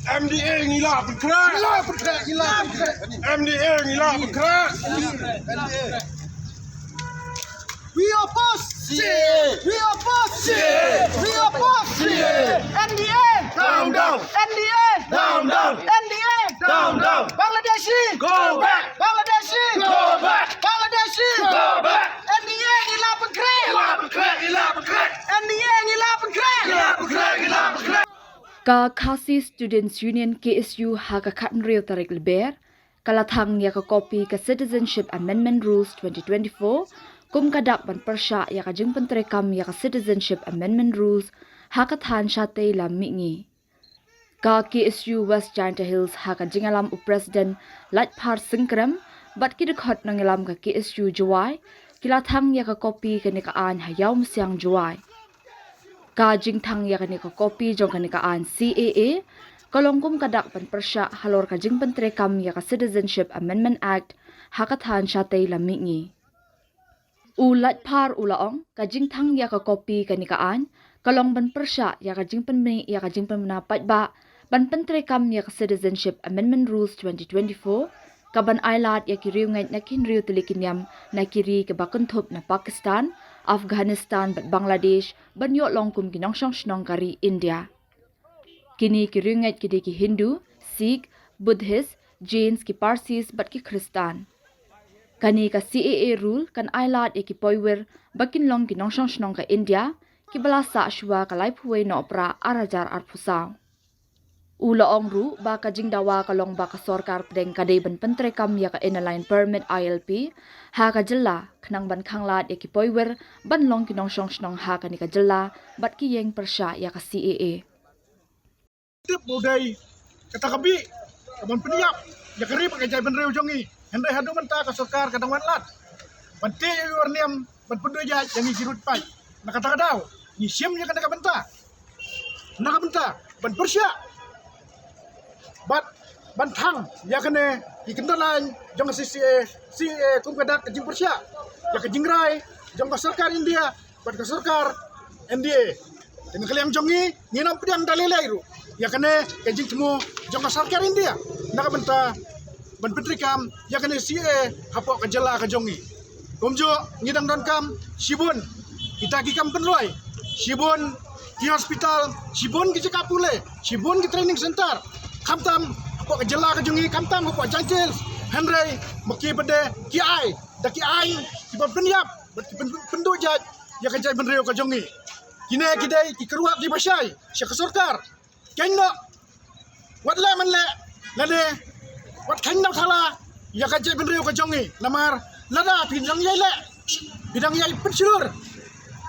MDA ngila berkerak. MDA ngila berkerak. We oppose CAA. We oppose We oppose NDA Down, down. NDA Down, down. NDA Down, down. Bangladeshi Go back. Bangladeshi Go back. Bangladeshi Go back. NDA ngila berkerak Ngila berkerak. NDA ngila berkerak Ka Khasi Students Union KSU ha ka khatn real tarik leber kalathang ya ka kopi ka Citizenship Amendment Rules 2024 kum kadak ban persya ya ka jingpan terekam ya ka Citizenship Amendment Rules ha ka than shatei lam mingi ka KSU West Giant Hills ha ka jingalam u President Latphar Singkram bat ki dekhot nangilam ka KSU Jowai kilathang ya ka kopi ka nikaan hayaw msiang Jowai ka jingthang ya kani ka kopi jong kani ka an CAA kalongkum kadak pan persya halor ka jingpan terekam ya ka Citizenship Amendment Act hakathan shatei lamingi ulat par ulaong ka jingthang ya ka kopi kani ka an kalong ban persya ya ka jingpan mi ya ka jingpan menapat ba ban pan terekam ya ka Citizenship Amendment Rules 2024 kaban ailat ya kiriu ngai na kinriu telikinyam na kiri ke bakunthup na Pakistan Afghanistan bat Bangladesh banyo longkum kinong shnong kari India kini kiringat kidi ki Hindu Sikh Buddhist Jains ki Parsis bat ki Kristan kani ka CAA rule kan ailat ki poiwer bakin long kinong shnong ka India ki balasa shwa ka laipuwe no opera arajar arpusau Ulaong ru ba ka jingdawa kalong ba ka sorkar pedeng kadai ban pentrekam ya ka inline permit ILP ha ka jella khnang ban khanglat ya ki poiwer ban long kinong shnong ha ka ni ka jella bat ki yeng persya ya ka CAA Tip budai kata kabi kaban peniap ya keri pakai jai ban reu jongi hendai hadu menta ka sorkar kadang wan lat ban te yor niam ban pendu ja yang girut pai nak kata kadau ni sim ya kada ka benta nak benta ban persya ban thang ya kene ikendalan jong CAA kum kadak jing persya ya ke jingrai jong ka sarkar India ban ka sarkar NDA dengan kalian jongi nginam pedang dalilai ru ya kene ke jing temu jong ka sarkar India nak benta ban petrikam ya kene CAA hapok ka jela ka jongi kumjo ngidang don kam sibun kita gikam penloi sibun di hospital sibun ki kapule sibun ki training center kamtam ko jela ka jungi kamtam ko jantil henry maki bede ki ai da ki ai ki penyap pendu ja ya ka jai benreo ka jungi kine kidai ki keruak di basai sya ka sarkar kenno wat le man le lade wat kenno thala ya ka jai benreo ka jungi lamar lada bidang yai le bidang yai pensulur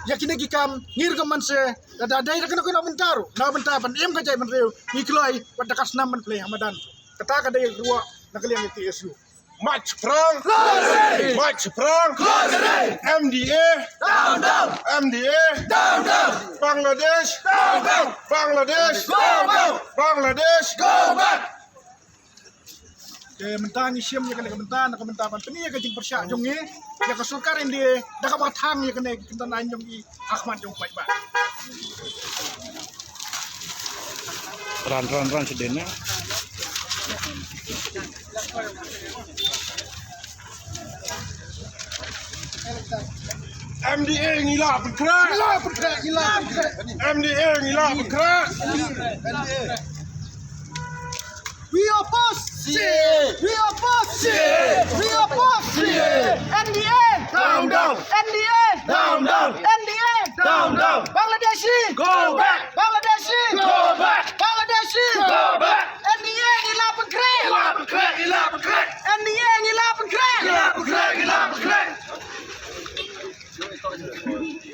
ya kine kikam ngir ka manse ada dai kena kena bentaru na bentar ban em ka jai ban reu nikloi wat dakas nam ban play hamadan kata ka dai ruwa nakaliang KSU March perang. March perang. MDA. Down, down. MDA. Down, down. Bangladesh. Down, down. Bangladesh. Go back. Bangladesh. Go back. ke mentang isim ya kene mentang nak mentang pan peni ka jing persya jongi ya ka sarkar India da ka bathang ya kene kintan lain jongi Ahmad jong pai ba Ran sedenya. MDA ngila berkerak. MDA ngila berkerak. we oppose CAA. we oppose CAA. we oppose NDA Down, down. NDA Down, down. NDA Down, down. Bangladeshi Go back. Bangladeshi Go back. Bangladeshi Go back. NDA ngila berkerak Gila berkerak. NDA ngila berkerak Gila berkerak.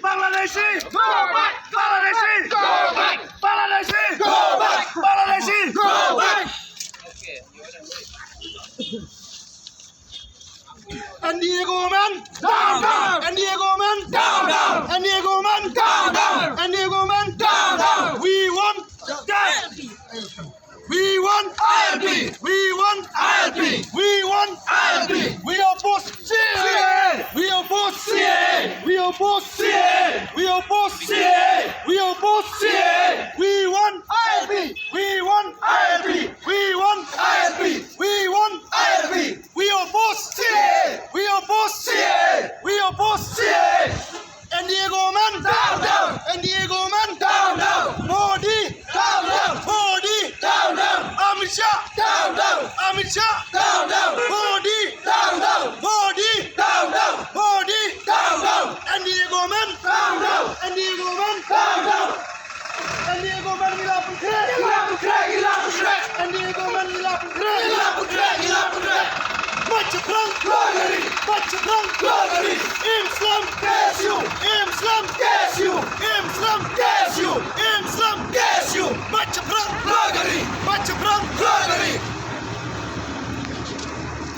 Bangladeshi Go back. Bangladeshi Go back. Bangladeshi Go back. Bangladeshi Go back. NDA government Down, down. NDA government Down, down. NDA government Down, down. NDA government Down, down. we want that we want ILP. we want ILP. we want ILP. we oppose CAA. we oppose CAA. we oppose CAA. we oppose Baca perang Keluar dari Baca perang Keluar dari Islam KSU Islam KSU Islam KSU Islam KSU Baca perang Keluar dari Baca perang Keluar dari